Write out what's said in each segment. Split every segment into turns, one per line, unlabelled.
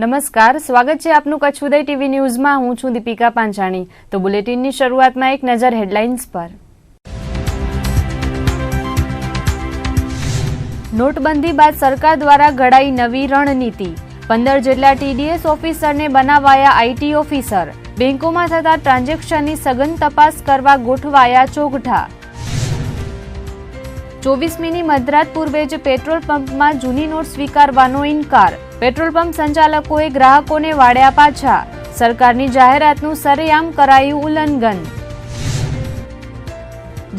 નમસ્કાર, સ્વાગત છે આપનું કચ્છ ઉદય ટીવી ન્યૂઝમાં। હું છું દીપિકા પાંચાણી। તો બુલેટિનની શરૂઆતમાં એક નજર હેડલાઇન્સ પર। નોટબંધી બાદ સરકાર દ્વારા ઘડાઈ નવી રણનીતિ। 15 જેટલા ટીડીએસ ઓફિસરને બનાવાયા આઈટી ઓફિસર। બેંકોમાં થતા ટ્રાન્ઝેક્શનની સઘન તપાસ કરવા ગોઠવાયા ચોગઠા। 24મીની મધરાત પૂર્વે જ પેટ્રોલ પંપમાં જૂની નોટ સ્વીકારવાનો ઇનકાર। પેટ્રોલ પંપ સંચાલકોએ ગ્રાહકોને વાળ્યા પાછા। સરકારની જાહેરાતનું સરેઆમ કરાયું ઉલ્લંઘન।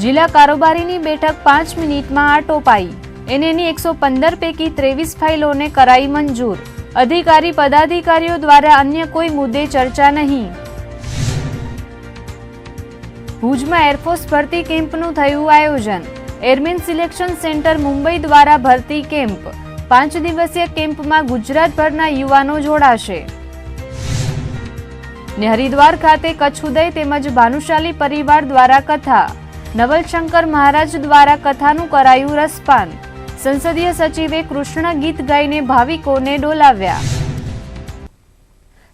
જિલ્લા કારોબારીની બેઠક 5 મિનિટમાં આટોપાઈ। એનએની 115 પૈકી 23 ફાઇલોને કરાઈ મંજૂર। અધિકારી પદાધિકારીઓ દ્વારા અન્ય કોઈ મુદ્દે ચર્ચા નહીં। ભુજમાં એરફોર્સ ભરતી કેમ્પનું થયું આયોજન। એરમેન સિલેક્શન સેન્ટર મુંબઈ દ્વારા ભરતી કેમ્પ। 5 દિવસીય કેમ્પમાં ગુજરાતભરના યુવાનો જોડાશે। હરિદ્વાર ખાતે કચ્છ ઉદય તેમજ ભાનુશાલી પરિવાર દ્વારા કથા। નવલશંકર મહારાજ દ્વારા કથાનું કરાયું રસપાન। સંસદીય સચિવે કૃષ્ણ ગીત ગાઈને ભાવિકોને ડોલાવ્યા।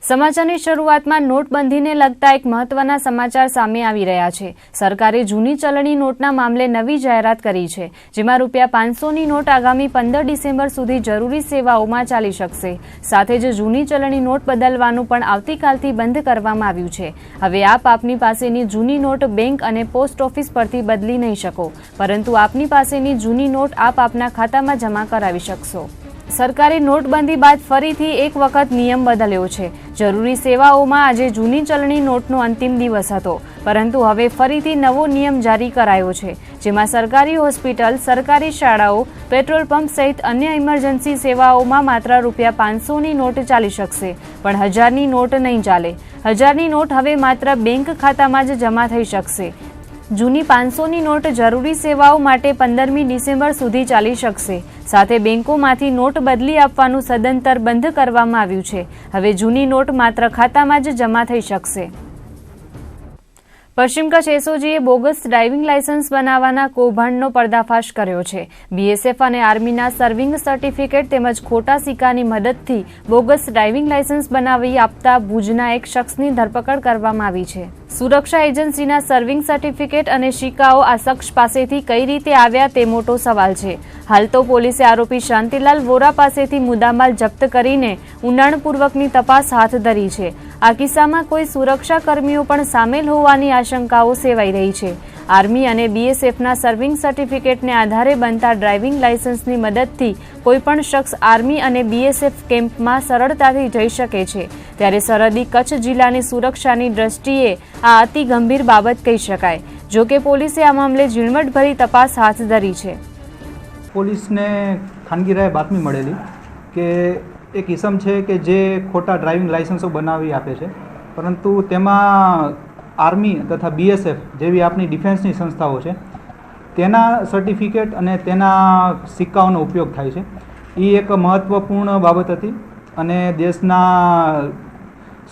સમાચારની શરૂઆતમાં નોટબંધીને લગતા એક મહત્વના સમાચાર સામે આવી રહ્યા છે। સરકારે જૂની ચલણી નોટના મામલે નવી જાહેરાત કરી છે, જેમાં ₹500ની નોટ આગામી 15 ડિસેમ્બર સુધી જરૂરી સેવાઓમાં ચાલી શકશે। સાથે જ જૂની ચલણી નોટ બદલવાનું પણ આવતીકાલથી બંધ કરવામાં આવ્યું છે। હવે આપ આપની પાસેની જૂની નોટ બેંક અને પોસ્ટ ઓફિસ પરથી બદલી નહીં શકો, પરંતુ આપની પાસેની જૂની નોટ આપ આપના ખાતામાં જમા કરાવી શકશો। સરકારે નોટબંધી બાદ ફરીથી એક વખત નિયમ બદલ્યો છે। જરૂરી સેવાઓમાં આજે જૂની ચલણી નોટનો અંતિમ દિવસ હતો, પરંતુ હવે ફરીથી નવો નિયમ જારી કરાયો છે, જેમાં સરકારી હોસ્પિટલ, સરકારી શાળાઓ, પેટ્રોલ પંપ સહિત અન્ય ઇમરજન્સી સેવાઓમાં માત્ર ₹500ની નોટ ચાલી શકશે, પણ 1000ની નોટ નહીં ચાલે। 1000ની નોટ હવે માત્ર બેંક ખાતામાં જ જમા થઈ શકશે। જૂની 500ની નોટ જરૂરી સેવાઓ માટે 15મી ડિસેમ્બર સુધી ચાલી શકશે। સાથે બેંકોમાંથી નોટ બદલી આપવાનું સદંતર બંધ કરવામાં આવ્યું છે। હવે જૂની નોટ માત્ર ખાતામાં જ જમા થઈ શકશે। પશ્ચિમ કચ્છ એસઓજીએ બોગસ ડ્રાઇવિંગ લાયસન્સ બનાવવાના કૌભાંડનો પર્દાફાશ કર્યો છે। બીએસએફ અને આર્મીના સર્વિંગ સર્ટિફિકેટ તેમજ ખોટા સિક્કાની મદદથી બોગસ ડ્રાઇવિંગ લાયસન્સ બનાવી આપતા ભુજના એક શખ્સની ધરપકડ કરવામાં આવી છે। સુરક્ષા એજન્સીના સર્વિંગ સર્ટિફિકેટ અને સિક્કાઓ આ શખ્સ પાસેથી કઈ રીતે આવ્યા તે મોટો સવાલ છે। હાલ તો પોલીસે આરોપી શાંતિલાલ વોરા પાસેથી મુદ્દામાલ જપ્ત કરીને ઊંડાણપૂર્વકની તપાસ હાથ ધરી છે। આ કિસ્સામાં કોઈ સુરક્ષા કર્મીઓ પણ સામેલ હોવાની આશંકાઓ સેવાઈ રહી છે। આર્મી અને બીએસએફના સર્વિંગ સર્ટિફિકેટને આધારે બનતા ડ્રાઇવિંગ લાયસન્સની મદદથી કોઈપણ શખ્સ આર્મી અને બીએસએફ કેમ્પમાં સરળતાથી જઈ શકે છે, ત્યારે સરહદી કચ્છ જિલ્લાની સુરક્ષાની દ્રષ્ટિએ આ અતિ ગંભીર બાબત કહી શકાય। જો કે પોલીસે આ મામલે ઝીણવટભરી તપાસ હાથ ધરી છે।
પોલીસને ખાનગી રાહે બાતમી મળેલી કે એક ઇસમ છે કે જે ખોટા ડ્રાઇવિંગ લાયસન્સો બનાવી આપે છે, પરંતુ તેમાં આર્મી તથા બીએસએફ જેવી આપણી ડિફેન્સની સંસ્થાઓ છે તેના સર્ટિફિકેટ અને તેના સિક્કાઓનો ઉપયોગ થાય છે। એ એક મહત્ત્વપૂર્ણ બાબત હતી અને દેશના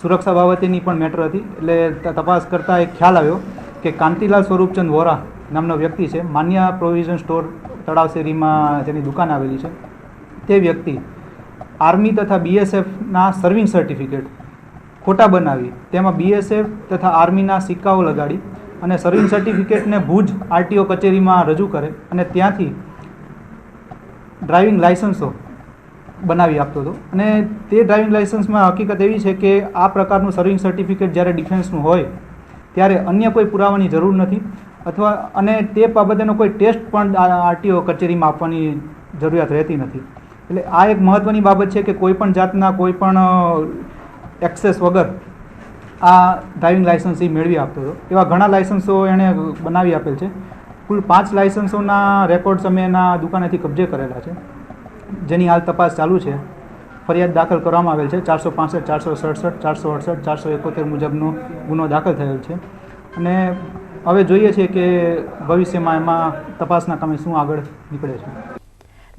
સુરક્ષા બાબતેની પણ મેટર હતી। એટલે તપાસ કરતાં એક ખ્યાલ આવ્યો કે કાંતિલાલ સ્વરૂપચંદ વોરા નામનો વ્યક્તિ છે, માન્ય પ્રોવિઝન સ્ટોર તળાવશેરીમાં તેની દુકાન આવેલી છે। તે વ્યક્તિ આર્મી તથા બીએસએફના સર્વિંગ સર્ટિફિકેટ ખોટા બનાવી તેમાં બીએસએફ તથા આર્મીના સિક્કાઓ લગાડી અને સર્વિંગ સર્ટિફિકેટને ભુજ આરટીઓ કચેરીમાં રજૂ કરે અને ત્યાંથી ડ્રાઇવિંગ લાયસન્સો બનાવી આપતો હતો। અને તે ડ્રાઇવિંગ લાયસન્સમાં હકીકત એવી છે કે આ પ્રકારનું સર્વિંગ સર્ટિફિકેટ જ્યારે ડિફેન્સનું હોય ત્યારે અન્ય કોઈ પુરાવાની જરૂર નથી, અથવા અને તે બાબતેનો કોઈ ટેસ્ટ પણ આરટીઓ કચેરીમાં આપવાની જરૂરિયાત રહેતી નથી। એટલે આ એક મહત્ત્વની બાબત છે કે કોઈપણ જાતના કોઈપણ એક્સેસ વગર આ ડ્રાઇવિંગ લાયસન્સ એ મેળવી આપતો હતો। એવા ઘણા લાયસન્સો એણે બનાવી આપેલ છે। કુલ 5 લાયસન્સોના રેકોર્ડ્સ અમે એના દુકાનેથી કબજે કરેલા છે, જેની હાલ તપાસ ચાલુ છે। ફરિયાદ દાખલ કરવામાં આવેલ છે। 465, 467, 468, 471 મુજબનો ગુનો દાખલ થયેલ છે અને હવે જોઈએ છીએ કે ભવિષ્યમાં એમાં તપાસના કામે શું આગળ નીકળે છે।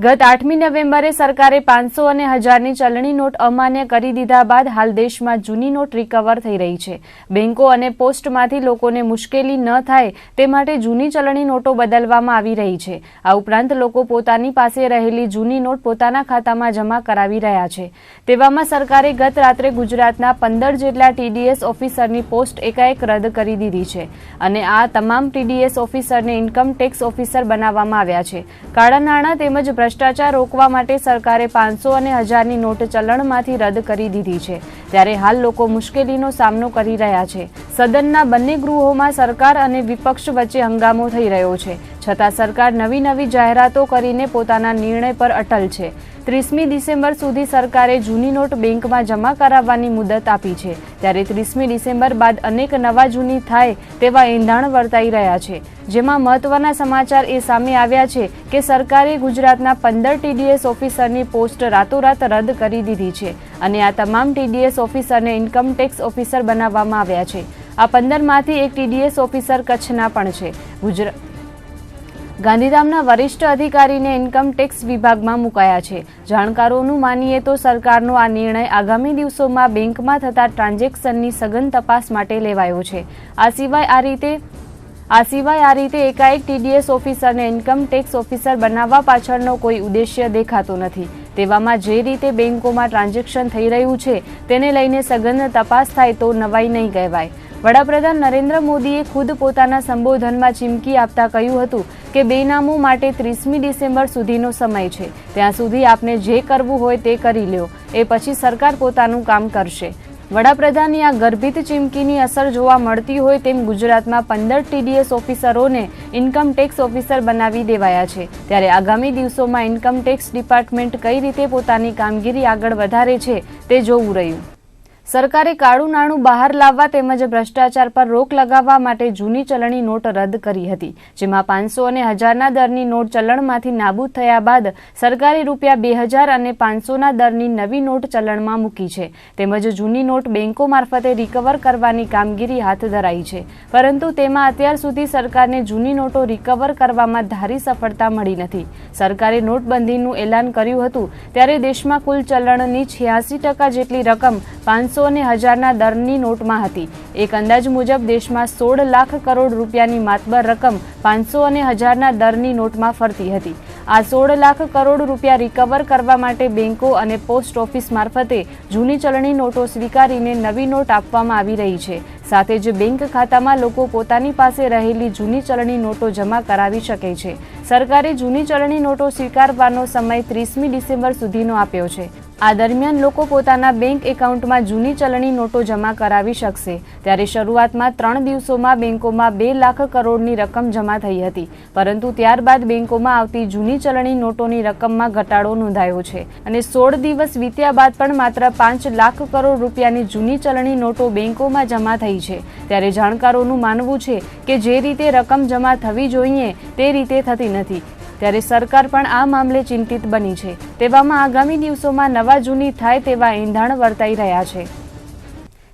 ગત 8મી નવેમ્બરે સરકારે 500 અને 1000ની ચલણી નોટ અમાન્ય કરી દીધા બાદ હાલ દેશમાં જૂની નોટ રિકવર થઈ રહી છે. બેંકો અને પોસ્ટમાંથી લોકોને મુશ્કેલી ન થાય તે માટે જૂની ચલણી નોટો બદલવામાં આવી રહી છે. આ ઉપરાંત લોકો પોતાની પાસે રહેલી જૂની નોટ પોતાના ખાતામાં જમા કરાવી રહ્યા છે. તેવામાં સરકારે ગત રાત્રે ગુજરાતના 15 જેટલા TDS ઓફિસરની પોસ્ટ એકાએક રદ કરી દીધી છે અને આ તમામ TDS ઓફિસરને ઇન્કમ ટેક્સ ઓફિસર બનાવવામાં આવ્યા છે. કાળા નાણાં તેમજ ભ્રષ્ટાચાર રોકવા માટે સરકારે 500 અને 1000ની નોટ ચલણમાંથી રદ કરી દીધી છે. ત્યારે હાલ લોકો મુશ્કેલીનો સામનો કરી રહ્યા છે. સદનના બંને ગૃહોમાં સરકાર અને વિપક્ષ વચ્ચે હંગામો થઈ રહ્યો છે. છતાં સરકાર નવી જાહેરાતો કરીને પોતાના નિર્ણય પર અટલ છે. 30મી ડિસેમ્બર સુધી સરકારે જૂની નોટ બેંકમાં જમા કરાવવાની મુદત આપી છે. ત્યારે 30મી ડિસેમ્બર બાદ અનેક નવા જૂની થાય તેવા એંધાણ વર્તાઈ રહ્યા છે. જેમાં મહત્વના સમાચાર એ સામે આવ્યા છે કે સરકારે ગુજરાતના 15 TDS ઓફિસરની પોસ્ટ રાતોરાત રદ કરી દીધી છે અને આ તમામ TDS ઓફિસરને ઇન્કમ ટેક્સ ઓફિસર બનાવવામાં આવ્યા છે. આ 15માંથી એક TDS ઓફિસર કચ્છના પણ છે. ગાંધીધામના વરિષ્ઠ અધિકારીને ઇન્કમ ટેક્સ વિભાગમાં મુકાયા છે. જાણકારોનું માનીએ તો સરકારનો આ નિર્ણય આગામી દિવસોમાં બેંકમાં થતા ટ્રાન્ઝેક્શનની સઘન તપાસ માટે લેવાયો છે. આ સિવાય આ રીતે એકાએક TDS ઓફિસરને ઇન્કમ ટેક્સ ઓફિસર બનાવવા પાછળનો કોઈ ઉદ્દેશ્ય દેખાતો નથી. તેવામાં જે રીતે બેંકોમાં ટ્રાન્ઝેક્શન થઈ રહ્યું છે તેને લઈને સઘન તપાસ થાય તો નવાઈ નહીં કહેવાય. વડાપ્રધાન નરેન્દ્ર મોદીએ ખુદ પોતાના સંબોધનમાં ચીમકી આપતા કહ્યું હતું કે બેનામો માટે 30મી ડિસેમ્બર સુધીનો સમય છે. ત્યાં સુધી આપને જે કરવું હોય તે કરી લ્યો, એ પછી સરકાર પોતાનું કામ કરશે. વડાપ્રધાનની આ ગર્ભિત ચીમકીની અસર જોવા મળતી હોય તેમ ગુજરાતમાં 15 TDS ઓફિસરોને ઇન્કમ ટેક્સ ઓફિસર બનાવી દેવાયા છે. ત્યારે આગામી દિવસોમાં ઇન્કમ ટેક્સ ડિપાર્ટમેન્ટ કઈ રીતે પોતાની કામગીરી આગળ વધારે છે તે જોવું રહ્યું. સરકારે કાળું નાણું બહાર લાવવા તેમજ ભ્રષ્ટાચાર પર રોક લગાવવા માટે જૂની ચલણી નોટ રદ કરી હતી. જેમાં 500 અને 1000ના દરની નોટ ચલણમાંથી નાબૂદ થયા બાદ સરકારે ₹2000 અને 500ના દરની નવી નોટ ચલણમાં મૂકી છે. તેમજ જૂની નોટ બેંકો મારફતે રિકવર કરવાની કામગીરી હાથ ધરાઈ છે. પરંતુ તેમાં અત્યાર સુધી સરકારને જૂની નોટો રિકવર કરવામાં ધારી સફળતા મળી નથી. સરકારે નોટબંધીનું એલાન કર્યું હતું ત્યારે દેશમાં કુલ ચલણની 86% જેટલી રકમ 500 અને 1000ના દરની નોટમાં હતી. એક અંદાજ મુજબ દેશમાં 16 લાખ કરોડ રૂપિયાની માતબર રકમ 500 અને 1000ના દરની નોટમાં ફરતી હતી. આ 16 લાખ કરોડ રૂપિયા રિકવર કરવા માટે બેંકો અને પોસ્ટ ઓફિસ મારફતે જૂની ચલણી નોટો સ્વીકારીને નવી નોટ આપવામાં આવી રહી છે. સાથે જ બેંક ખાતામાં લોકો પોતાની પાસે રહેલી જૂની ચલણી નોટો જમા કરાવી શકે છે. સરકારે જૂની ચલણી નોટો સ્વીકારવાનો સમય 30મી ડિસેમ્બર સુધીનો આપ્યો છે. આ દરમિયાન લોકો પોતાના બેંક એકાઉન્ટમાં જૂની ચલણી નોટો જમા કરાવી શકશે. ત્યારે શરૂઆતમાં 3 દિવસોમાં બેંકોમાં 2 લાખ કરોડની રકમ જમા થઈ હતી. પરંતુ ત્યારબાદ બેંકોમાં આવતી જૂની ચલણી નોટોની રકમમાં ઘટાડો નોંધાયો છે અને 16 દિવસ વીત્યા બાદ પણ માત્ર 5 લાખ કરોડ રૂપિયાની જૂની ચલણી નોટો બેંકોમાં જમા થઈ છે. ત્યારે જાણકારોનું માનવું છે કે જે રીતે રકમ જમા થવી જોઈએ તે રીતે થતી નથી. ત્યારે સરકાર પણ આ મામલે ચિંતિત બની છે. તેવામાં આગામી દિવસોમાં નવા જૂની થાય તેવા એંધાણ વર્તાઈ રહ્યા છે.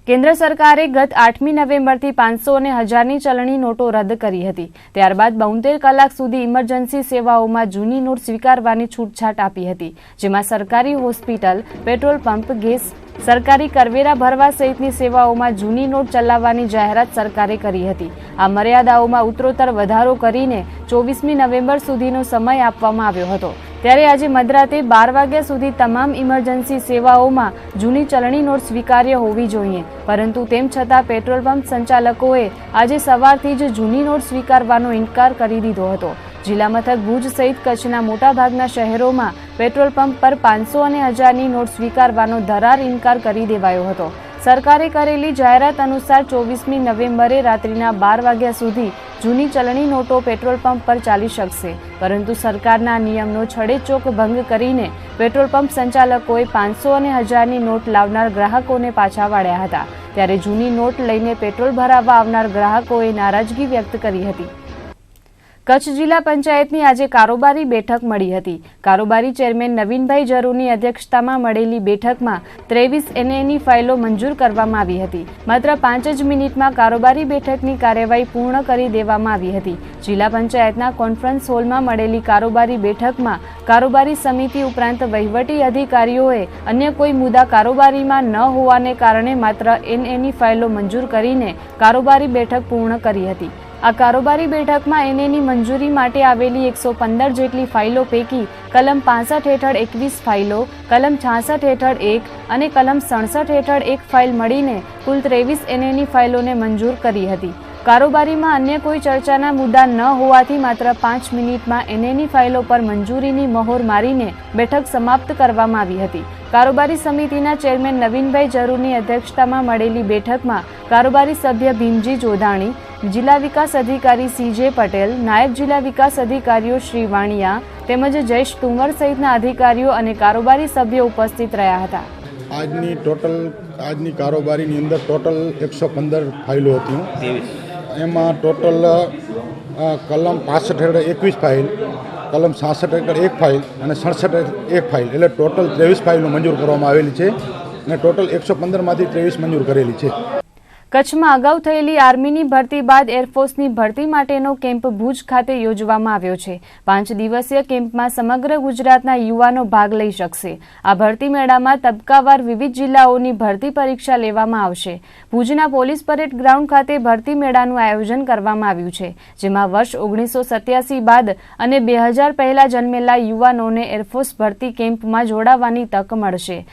કેન્દ્ર સરકારે ગત 8મી નવેમ્બરથી 500 અને 1000ની ચલણી નોટો રદ કરી હતી. ત્યારબાદ 72 કલાક સુધી ઇમરજન્સી સેવાઓમાં જૂની નોટ સ્વીકારવાની છૂટછાટ આપી હતી. જેમાં સરકારી હોસ્પિટલ, પેટ્રોલ પંપ, ગેસ, સરકારી કરવેરા ભરવા સહિતની સેવાઓમાં જૂની નોટ ચલાવવાની જાહેરાત સરકારે કરી હતી. આ મર્યાદાઓમાં ઉત્તરોત્તર વધારો કરીને 24મી નવેમ્બર સુધીનો સમય આપવામાં આવ્યો હતો. ત્યારે આજે મધરાતે 12 વાગ્યા સુધી તમામ ઇમરજન્સી સેવાઓમાં જૂની ચલણી નોટ સ્વીકાર્ય હોવી જોઈએ. પરંતુ તેમ છતાં પેટ્રોલ પંપ સંચાલકોએ આજે સવારથી જ જૂની નોટ સ્વીકારવાનો ઇનકાર કરી દીધો હતો. જિલ્લા મથક ભુજ સહિત કચ્છના મોટાભાગના શહેરોમાં પેટ્રોલ પંપ પર 500 અને 1000ની નોટ સ્વીકારવાનો ધરાર ઇનકાર કરી દેવાયો હતો. સરકારે કરેલી જાહેરાત અનુસાર 24મી નવેમ્બરે રાત્રિના 12 વાગ્યા સુધી જૂની ચલણી નોટો પેટ્રોલ પંપ પર ચાલી શકશે. પરંતુ સરકારના નિયમનો છડેચોક ભંગ કરીને પેટ્રોલ પંપ સંચાલકોએ 500 અને 1000ની નોટ લાવનાર ગ્રાહકોને પાછા વાળ્યા હતા. ત્યારે જૂની નોટ લઈને પેટ્રોલ ભરાવવા આવનાર ગ્રાહકોએ નારાજગી વ્યક્ત કરી હતી. કચ્છ જિલ્લા પંચાયતની આજે કારોબારી બેઠક મળી હતી. કારોબારી ચેરમેન નવીનભાઈ જરૂરની અધ્યક્ષતામાં મળેલી બેઠકમાં 23 એનએની ફાઇલો મંજૂર કરવામાં આવી હતી. માત્ર 5 જ મિનિટમાં કારોબારી બેઠકની કાર્યવાહી પૂર્ણ કરી દેવામાં આવી હતી. જિલ્લા પંચાયતના કોન્ફરન્સ હોલમાં મળેલી કારોબારી બેઠકમાં કારોબારી સમિતિ ઉપરાંત વહીવટી અધિકારીઓએ અન્ય કોઈ મુદ્દા કારોબારીમાં ન હોવાને કારણે માત્ર એનએની ફાઇલો મંજૂર કરીને કારોબારી બેઠક પૂર્ણ કરી હતી. આ કારોબારી બેઠકમાં એનએની મંજૂરી માટે આવેલી 115 જેટલી ફાઇલો પૈકી કલમ 65 હેઠળ 21 ફાઇલો, કલમ 66 હેઠળ 1 અને કલમ 67 હેઠળ 1 ફાઇલ મળીને કુલ 23 એનએની ફાઇલોને મંજૂર કરી હતી. કારોબારીમાં અન્ય કોઈ ચર્ચાના મુદ્દા ન હોવાથી માત્ર 5 મિનિટમાં એનએની ફાઇલો પર મંજૂરીની મહોર મારીને બેઠક સમાપ્ત કરવામાં આવી હતી. કારોબારી સમિતિના ચેરમેન નવીનભાઈ જરૂરની અધ્યક્ષતામાં મળેલી બેઠકમાં કારોબારી સભ્ય ભીમજી જોધાણી, જિલ્લા વિકાસ અધિકારી CJ પટેલ, નાયબ જિલ્લા વિકાસ અધિકારીઓ શ્રી વાણિયા તેમજ જયેશ તુંવર સહિતના અધિકારીઓ અને કારોબારી સભ્યો ઉપસ્થિત રહ્યા હતા.
આજની કારોબારીની અંદર ટોટલ 115 ફાઇલો હતી. એમાં ટોટલ કલમ 65 હેઠળ 21 ફાઇલ, કલમ 66 હેઠળ 1 ફાઇલ અને 67 હેઠળ 1 ફાઇલ એટલે ટોટલ 23 ફાઇલો મંજૂર કરવામાં આવેલી છે અને ટોટલ 115માંથી 23 મંજૂર કરેલી છે.
કચ્છમાં અગાઉ થયેલી આર્મીની ભરતી બાદ એરફોર્સની ભરતી માટેનો કેમ્પ ભુજ ખાતે યોજવામાં આવ્યો છે. 5 દિવસીય કેમ્પમાં સમગ્ર ગુજરાતના યુવાનો ભાગ લઈ શકશે. આ ભરતી મેળામાં તબક્કાવાર વિવિધ જિલ્લાઓની ભરતી પરીક્ષા લેવામાં આવશે. ભુજના પોલીસ પરેડ ગ્રાઉન્ડ ખાતે ભરતી મેળાનું આયોજન કરવામાં આવ્યું છે, જેમાં વર્ષ 1987 બાદ અને 2000 પહેલા જન્મેલા યુવાનોને એરફોર્સ ભરતી કેમ્પમાં જોડાવાની તક મળશે.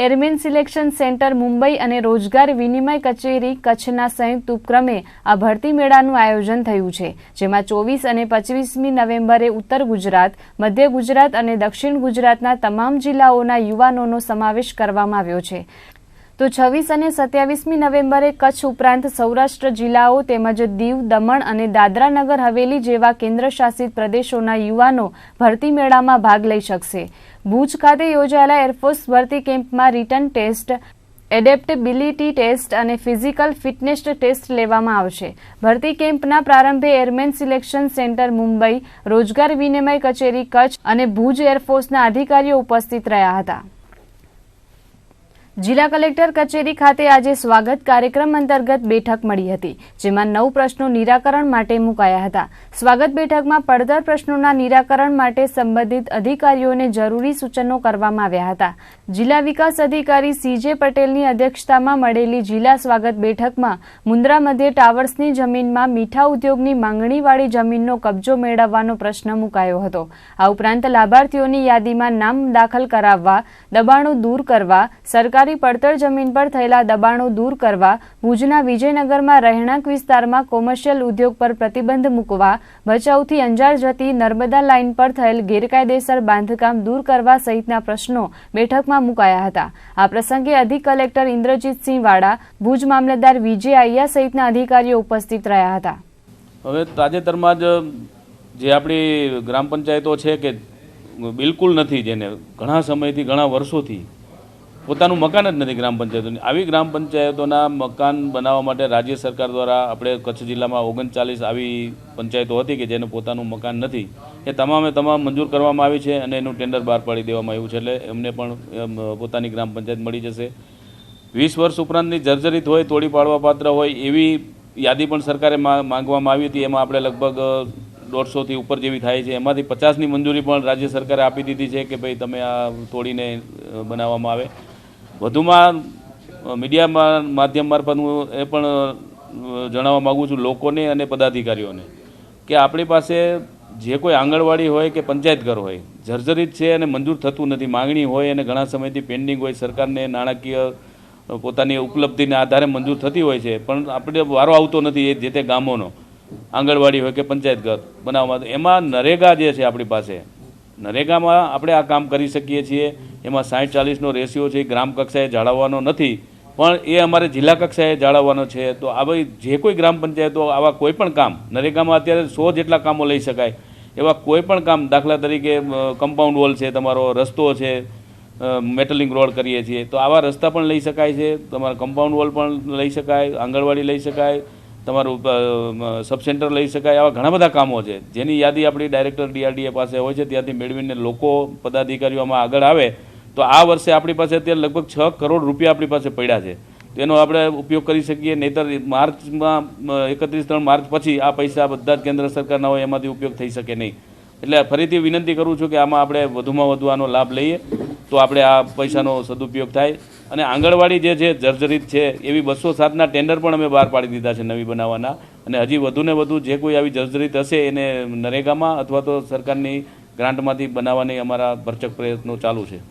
એરમેન સિલેક્શન સેન્ટર મુંબઈ અને રોજગાર વિનિમય કચેરી કચ્છના સંયુક્ત ઉપક્રમે આ ભરતી મેળાનું આયોજન થયું છે, જેમાં 24 અને 25મી નવેમ્બરે ઉત્તર ગુજરાત, મધ્ય ગુજરાત અને દક્ષિણ ગુજરાતના તમામ જિલ્લાઓના યુવાનોનો સમાવેશ કરવામાં આવ્યો છે. તો 26 અને 27મી નવેમ્બરે કચ્છ ઉપરાંત સૌરાષ્ટ્ર જિલ્લાઓ તેમજ દીવ, દમણ અને દાદરા નગર હવેલી જેવા કેન્દ્રશાસિત પ્રદેશોના યુવાનો ભરતી મેળામાં ભાગ લઈ શકશે. ભુજ ખાતે યોજાયેલા એરફોર્સ ભરતી કેમ્પમાં રિટન ટેસ્ટ, એડેપ્ટેબિલિટી ટેસ્ટ અને ફિઝિકલ ફિટનેસ ટેસ્ટ લેવામાં આવશે. ભરતી કેમ્પના પ્રારંભે એરમેન સિલેક્શન સેન્ટર મુંબઈ, રોજગાર વિનિમય કચેરી કચ્છ અને ભુજ એરફોર્સના અધિકારીઓ ઉપસ્થિત રહ્યા હતા. જિલ્લા કલેક્ટર કચેરી ખાતે આજે સ્વાગત કાર્યક્રમ અંતર્ગત બેઠક મળી હતી, જેમાં 9 પ્રશ્નો નિરાકરણ માટે મુકાયા હતા. સ્વાગત બેઠકમાં પડતર પ્રશ્નોના નિરાકરણ માટે સંબંધિત અધિકારીઓને જરૂરી સૂચનો કરવામાં આવ્યા હતા. જિલ્લા વિકાસ અધિકારી CJ પટેલની અધ્યક્ષતામાં મળેલી જિલ્લા સ્વાગત બેઠકમાં મુન્દ્રા મધ્ય ટાવર્સની જમીનમાં મીઠા ઉદ્યોગની માંગણીવાળી જમીનનો કબજો મેળવવાનો પ્રશ્ન મુકાયો હતો. આ ઉપરાંત લાભાર્થીઓની યાદીમાં નામ દાખલ કરાવવા, દબાણો દૂર કરવા, સરકારી પડતર જમીન પર થયેલા દબાણો દૂર કરવા, ભુજના વિજયનગરમાં રહેણાંક વિસ્તારમાં કોમર્શિયલ ઉદ્યોગ પર પ્રતિબંધ મૂકવા, ભચાઉથી અંજાર જતી નર્મદા લાઇન પર થયેલ ગેરકાયદેસર બાંધકામ દૂર કરવા સહિતના પ્રશ્નો બેઠકમાં મુકાયા હતા. આ પ્રસંગે અધિક કલેક્ટર ઇન્દ્રજીતસિંહ વાડા, ભુજ મામલતદાર વિજય આયા સહિતના અધિકારીઓ ઉપસ્થિત રહ્યા હતા.
હવે તાજેતરમાં જ જે આપણી ગ્રામ પંચાયતો છે કે બિલકુલ નથી, જેને ઘણા સમયથી ઘણા વર્ષોથી પોતાનું મકાન જ નથી ગ્રામ પંચાયતોની, આવી ગ્રામ પંચાયતોના મકાન બનાવવા માટે રાજ્ય સરકાર દ્વારા આપણે કચ્છ જિલ્લામાં 39 આવી પંચાયતો હતી કે જેને પોતાનું મકાન નથી, એ તમામ મંજૂર કરવામાં આવી છે અને એનું ટેન્ડર બહાર પાડી દેવામાં આવ્યું છે. એટલે એમને પણ પોતાની ગ્રામ પંચાયત મળી જશે. 20 વર્ષ ઉપરાંતની જર્જરિત હોય, તોડી પાડવા પાત્ર હોય એવી યાદી પણ સરકારે માંગવામાં આવી હતી. એમાં આપણે લગભગ 150થી ઉપર જેવી થાય છે. એમાંથી 50ની મંજૂરી પણ રાજ્ય સરકારે આપી દીધી છે કે ભાઈ તમે આ તોડીને બનાવવામાં આવે. વધુમાં મીડિયા માધ્યમ મારફત હું એ પણ જણાવવા માગું છું લોકોને અને પદાધિકારીઓને કે આપણી પાસે જે કોઈ આંગણવાડી હોય કે પંચાયત ઘર હોય જર્જરિત છે અને મંજૂર થતું નથી, માંગણી હોય અને ઘણા સમયથી પેન્ડિંગ હોય, સરકારને નાણાકીય પોતાની ઉપલબ્ધિના આધારે મંજૂર થતી હોય છે, પણ આપણે વારો આવતો નથી એ જે તે ગામોનો આંગણવાડી હોય કે પંચાયત ઘર બનાવવામાં. એમાં નરેગા જે છે આપણી પાસે, નરેગામાં આપણે આ કામ કરી શકીએ છીએ. એમાં 60-40નો રેશિયો છે, ગ્રામ કક્ષાએ જાળવવાનો નથી, પણ એ અમારે જિલ્લા કક્ષાએ જાળવવાનો છે. તો આવી જે કોઈ ગ્રામ પંચાયતો આવા કોઈ પણ કામ, નરેગામાં અત્યારે 100 જેટલા કામો લઈ શકાય એવા કોઈ પણ કામ, દાખલા તરીકે કમ્પાઉન્ડ વોલ છે, તમારો રસ્તો છે, મેટલિંગ રોડ કરીએ છીએ તો આવા રસ્તા પણ લઈ શકાય છે, તમારા કમ્પાઉન્ડ વોલ પણ લઈ શકાય, આંગણવાડી લઈ શકાય, તમારું સબ સેન્ટર લઈ શકાય, આવા ઘણા બધા કામો છે જેની યાદી આપણી ડાયરેક્ટર DRDA પાસે હોય છે, ત્યાંથી મેળવીને લોકો પદાધિકારીઓમાં આગળ આવે તો આ વર્ષે આપણી પાસે અત્યારે લગભગ 6 કરોડ રૂપિયા આપણી પાસે પડ્યા છે, તો એનો આપણે ઉપયોગ કરી શકીએ. નહીંતર માર્ચમાં 31 માર્ચ પછી આ પૈસા બધા જ કેન્દ્ર સરકારના હોય એમાંથી ઉપયોગ થઈ શકે નહીં. એટલે ફરીથી વિનંતી કરું છું કે આમાં આપણે વધુમાં વધુ આનો લાભ લઈએ તો આપણે આ પૈસાનો સદુપયોગ થાય. અને આંગણવાડી જે છે જર્જરિત છે એવી 207ના ટેન્ડર પણ અમે બહાર પાડી દીધા છે નવી બનાવવાના, અને હજી વધુને વધુ જે કોઈ આવી જર્જરિત હશે એને નરેગામાં અથવા તો સરકારની ગ્રાન્ટમાંથી બનાવવાની અમારા ભરચક પ્રયત્નો ચાલુ છે.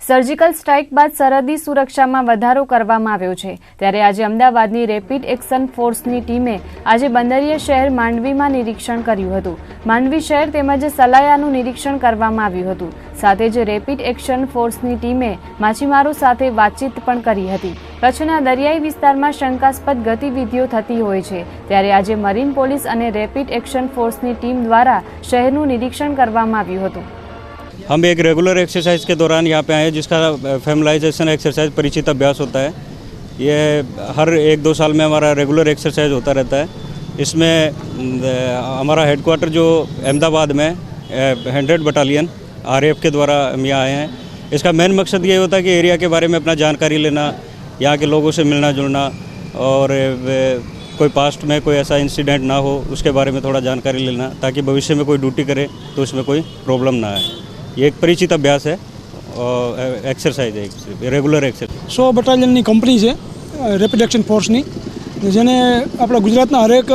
સર્જિકલ સ્ટ્રાઇક બાદ સરહદી સુરક્ષામાં વધારો કરવામાં આવ્યો છે, ત્યારે આજે અમદાવાદની રેપિડ એક્શન ફોર્સની ટીમે આજે બંદરીય શહેર માંડવીમાં નિરીક્ષણ કર્યું હતું. માંડવી શહેર તેમજ સલાયાનું નિરીક્ષણ કરવામાં આવ્યું હતું. સાથે જ રેપિડ એક્શન ફોર્સની ટીમે માછીમારો સાથે વાતચીત પણ કરી હતી. કચ્છના દરિયાઈ વિસ્તારમાં શંકાસ્પદ ગતિવિધિઓ થતી હોય છે, ત્યારે આજે મરીન પોલીસ અને રેપિડ એક્શન ફોર્સની ટીમ દ્વારા શહેરનું નિરીક્ષણ કરવામાં આવ્યું હતું.
हम एक रेगुलर एक्सरसाइज के दौरान यहाँ पे आए हैं जिसका फैमिलाइजेशन एक्सरसाइज परिचित अभ्यास होता है. ये हर 1-2 साल में हमारा रेगुलर एक्सरसाइज होता रहता है. इसमें हमारा हेडक्वार्टर जो अहमदाबाद में 100 बटालियन RAF के द्वारा हम यहाँ आए हैं. इसका मेन मकसद ये होता है कि एरिया के बारे में अपना जानकारी लेना, यहाँ के लोगों से मिलना जुलना, और कोई पास्ट में कोई ऐसा इंसिडेंट ना हो उसके बारे में थोड़ा जानकारी लेना, ताकि भविष्य में कोई ड्यूटी करे तो उसमें कोई प्रॉब्लम ना आए. ये एक परिचित अभ्यास है और एक्सरसाइज है, रेगुलर एक्सरसाइज.
100 બટાલિયનની કંપની છે રેપિડ એક્શન ફોર્સની, જેને આપણા ગુજરાતના હરેક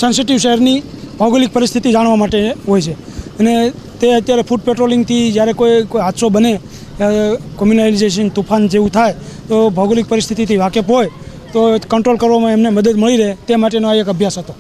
સેન્સિટિવ શહેરની ભૌગોલિક પરિસ્થિતિ જાણવા માટે હોય છે, અને તે અત્યારે ફૂડ પેટ્રોલિંગથી જ્યારે કોઈ હાદસો બને, કોમ્યુનલાઇઝેશન તુફાન જેવું થાય તો ભૌગોલિક પરિસ્થિતિથી વાકેફ હોય તો કંટ્રોલ કરવામાં એમને મદદ મળી રહે તે માટેનો આ એક અભ્યાસ હતો.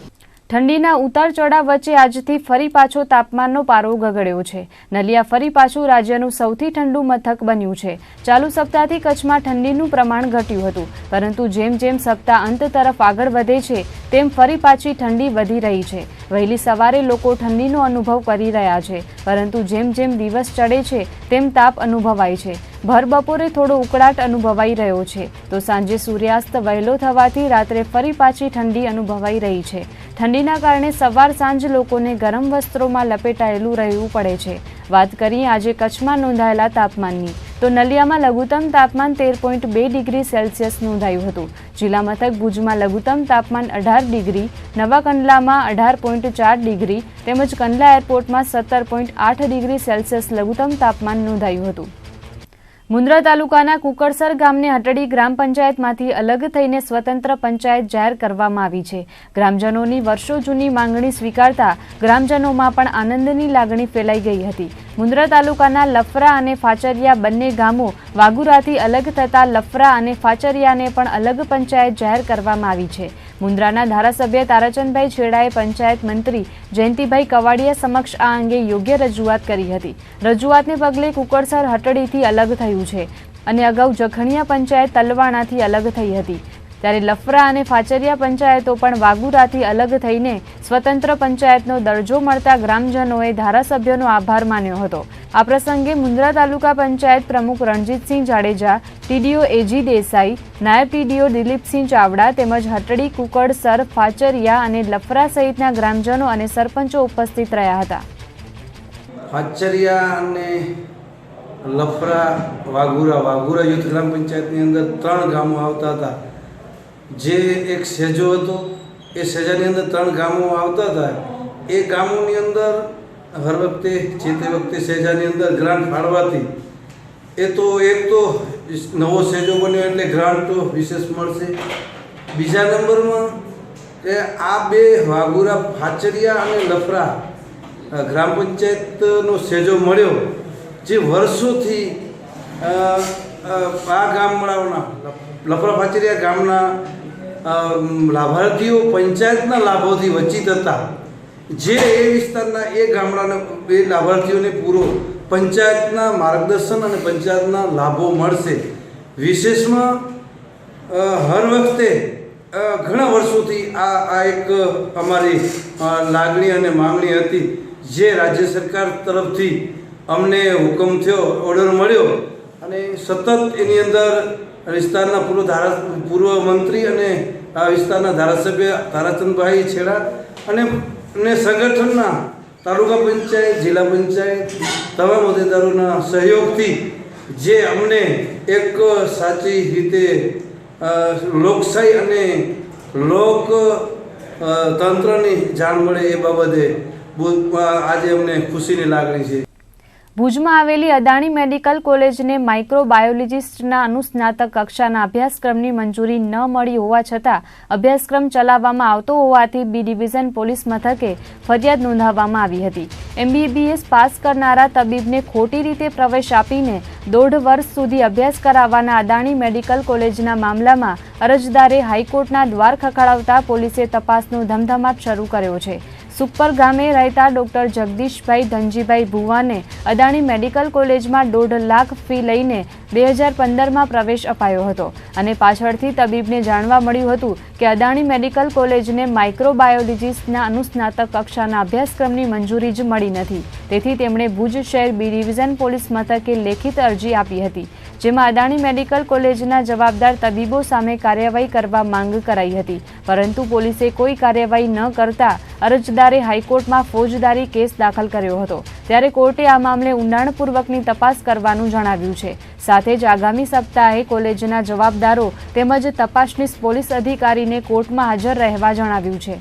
ઠંડીના ઉતાર ચઢાવ વચ્ચે આજથી ફરી પાછો તાપમાનનો પારો ગગડ્યો છે. નલિયા ફરી પાછું રાજ્યનું સૌથી ઠંડુ મથક બન્યું છે. ચાલુ સપ્તાહથી કચ્છમાં ઠંડીનું પ્રમાણ ઘટ્યું હતું, પરંતુ જેમ જેમ સપ્તાહ અંત તરફ આગળ વધે છે તેમ ફરી પાછી ઠંડી વધી રહી છે. વહેલી સવારે લોકો ઠંડીનો અનુભવ કરી રહ્યા છે, પરંતુ જેમ જેમ દિવસ ચડે છે તેમ તાપ અનુભવાય છે. ભર બપોરે થોડો ઉકળાટ અનુભવાઈ રહ્યો છે, તો સાંજે સૂર્યાસ્ત વહેલો થવાથી રાત્રે ફરી પાછી ઠંડી અનુભવાઈ રહી છે. ઠંડીના કારણે સવાર સાંજ લોકોને ગરમ વસ્ત્રોમાં લપેટાયેલું રહેવું પડે છે. વાત કરીએ આજે કચ્છમાં નોંધાયેલા તાપમાનની, તો નલિયામાં લઘુત્તમ તાપમાન 13.2 ડિગ્રી સેલ્સિયસ નોંધાયું હતું. જિલ્લા મથક ભુજમાં લઘુત્તમ તાપમાન 18 ડિગ્રી, નવા કંડલામાં 18.4 ડિગ્રી તેમજ કંડલા એરપોર્ટમાં 17.8 ડિગ્રી સેલ્સિયસ લઘુત્તમ તાપમાન નોંધાયું હતું. મુન્દ્રા તાલુકાના કુકરસર ગામને હટડી ગ્રામ પંચાયતમાંથી અલગ થઈને સ્વતંત્ર પંચાયત જાહેર કરવામાં આવી છે. ગ્રામજનોની વર્ષો જૂની માંગણી સ્વીકારતા ગ્રામજનોમાં પણ આનંદની લાગણી ફેલાઈ ગઈ હતી. મુન્દ્રા તાલુકાના લફરા અને ફાચરિયા બંને ગામો વાગુરાથી અલગ થતા લફરા અને ફાચરિયાને પણ અલગ પંચાયત જાહેર કરવામાં આવી છે. મુન્દ્રાના ધારાસભ્ય તારાચંદભાઈ છેડાએ પંચાયત મંત્રી જયંતિભાઈ કવાડિયા સમક્ષ આ અંગે યોગ્ય રજૂઆત કરી હતી. રજૂઆતને પગલે કુકરસર હટડીથી અલગ થયું છે, અને અગાઉ જખણિયા પંચાયત તલવાણાથી અલગ થઈ હતી. ત્યારે લફરા અને ફાચરિયા પંચાયતો પણ વાગુરાથી અલગ થઈને સ્વતંત્ર પંચાયતનો દરજ્જો મળતા ગ્રામજનોએ ધારાસભ્યનો આભાર માન્યો હતો. આ પ્રસંગે મુન્દ્રા તાલુકા પંચાયત પ્રમુખ રણજીતસિંહ જાડેજા, TDO AG દેસાઈ, નાયબ TDO દિલીપસિંહ ચાવડા તેમજ હટડી, કુકડસર, ફાચરિયા અને લફરા સહિતના ગ્રામજનો અને સરપંચો ઉપસ્થિત રહ્યા હતા.
ફાચરિયા અને લફરા, વાઘુરા યુથ ગ્રામ પંચાયતની અંદર 3 ગામો આવતા હતા. જે એક સેજો હતો, એ સેજાની અંદર 3 ગામો આવતા હતા. એ ગામોની અંદર હર વખતે જે તે વખતે સેજાની અંદર ગ્રાન્ટ ફાળવાથી એ તો એક તો નવો સેજો બન્યો એટલે ગ્રાન્ટ તો વિશેષ મળશે. બીજા નંબરમાં કે આ 2 વાઘુરા, ફાચરિયા અને લફરા ગ્રામ પંચાયતનો સેજો મળ્યો, જે વર્ષોથી આ ગામડાઓના લફરા ફાચરિયા ગામના લાભાર્થીઓ પંચાયતના લાભોથી વંચિત હતા. જે એ વિસ્તારના એ ગામડાના એ લાભાર્થીઓને પૂરો પંચાયતના માર્ગદર્શન અને પંચાયતના લાભો મળશે. વિશેષમાં હર વખતે ઘણા વર્ષોથી આ એક અમારી લાગણી અને માંગણી હતી, જે રાજ્ય સરકાર તરફથી અમને હુકમ થયો, ઓર્ડર મળ્યો, અને સતત એની અંદર વિસ્તારના પૂર્વ મંત્રી અને આ વિસ્તારના ધારાસભ્ય તારાચંદભાઈ છેડા અને સંગઠનના તાલુકા પંચાયત, જિલ્લા પંચાયત, તમામ હોદ્દેદારોના સહયોગથી જે અમને એક સાચી રીતે લોકશાહી અને લોક તંત્રની જાણ મળે એ બાબતે આજે અમને ખુશીની લાગણી છે.
ભુજમાં આવેલી અદાણી મેડિકલ કોલેજને માઇક્રોબાયોલોજિસ્ટના અનુસ્નાતક કક્ષાના અભ્યાસક્રમની મંજૂરી ન મળી હોવા છતાં અભ્યાસક્રમ ચલાવવામાં આવતો હોવાથી બી ડિવિઝન પોલીસ મથકે ફરિયાદ નોંધાવવામાં આવી હતી. MBBS પાસ કરનારા તબીબને ખોટી રીતે પ્રવેશ આપીને 1.5 વર્ષ સુધી અભ્યાસ કરાવવાના અદાણી મેડિકલ કોલેજના મામલામાં અરજદારે હાઈકોર્ટના દ્વાર ખખડાવતા પોલીસે તપાસનો ધમધમાટ શરૂ કર્યો છે. સુપર ગામે રહેતા ડોક્ટર જગદીશભાઈ ધનજીભાઈ ભુવાને અદાણી મેડિકલ કોલેજમાં 1.5 લાખ ફી લઈને 2015માં પ્રવેશ અપાયો હતો અને પાછળથી તબીબને જાણવા મળ્યું હતું કે અદાણી મેડિકલ કોલેજને માઇક્રોબાયોલોજિસ્ટના અનુસ્નાતક કક્ષાના અભ્યાસક્રમની મંજૂરી જ મળી નથી. તેથી તેમણે ભુજ શહેર બી ડિવિઝન પોલીસ મથકે લેખિત અરજી આપી હતી, જેમાં અદાણી મેડિકલ કોલેજના જવાબદાર તબીબો સામે કાર્યવાહી કરવા માંગ કરાઈ હતી, પરંતુ પોલીસે કોઈ કાર્યવાહી ન કરતા અરજદારે હાઈકોર્ટમાં ફોજદારી કેસ દાખલ કર્યો હતો. ત્યારે કોર્ટે આ મામલે ઊંડાણપૂર્વકની તપાસ કરવાનું જણાવ્યું છે. સાથે જ આગામી સપ્તાહે કોલેજના જવાબદારો તેમજ તપાસનીશ પોલીસ અધિકારીને કોર્ટમાં હાજર રહેવા જણાવ્યું છે.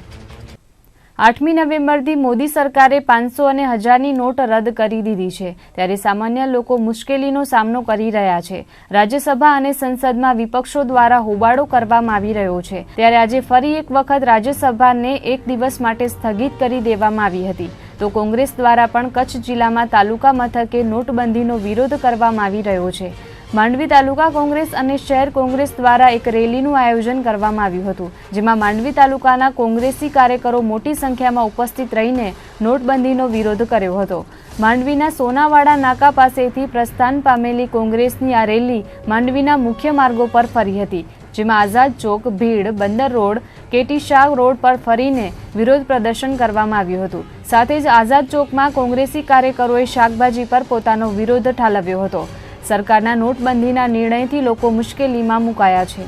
8મી નવેમ્બરથી મોદી સરકારે 500 અને 1000ની નોટ રદ કરી દીધી છે. ત્યારે સામાન્ય લોકો મુશ્કેલીનો સામનો કરી રહ્યા છે. રાજ્યસભા અને સંસદમાં વિપક્ષો દ્વારા હોબાળો કરવામાં આવી રહ્યો છે. ત્યારે આજે ફરી એક વખત રાજ્યસભાને એક દિવસ માટે સ્થગિત કરી દેવામાં આવી હતી. તો કોંગ્રેસ દ્વારા પણ કચ્છ જિલ્લામાં તાલુકા મથકે નોટબંધીનો વિરોધ કરવામાં આવી રહ્યો છે. માંડવી તાલુકા કોંગ્રેસ અને શહેર કોંગ્રેસ દ્વારા એક રેલીનું આયોજન કરવામાં આવ્યું હતું, જેમાં માંડવી તાલુકાના કોંગ્રેસી કાર્યકરો મોટી સંખ્યામાં ઉપસ્થિત રહીને નોટબંધીનો વિરોધ કર્યો હતો. માંડવીના સોનાવાડા નાકા પાસેથી પ્રસ્થાન પામેલી કોંગ્રેસની આ રેલી માંડવીના મુખ્ય માર્ગો પર ફરી હતી, જેમાં આઝાદ ચોક, ભીડ, બંદર રોડ, કેટી શાહ રોડ પર ફરીને વિરોધ પ્રદર્શન કરવામાં આવ્યું હતું. સાથે જ આઝાદ ચોકમાં કોંગ્રેસી કાર્યકરોએ શાકભાજી પર પોતાનો વિરોધ ઠાલવ્યો હતો. સરકારના નોટબંધીના નિર્ણયથી લોકો મુશ્કેલીમાં મુકાયા છે.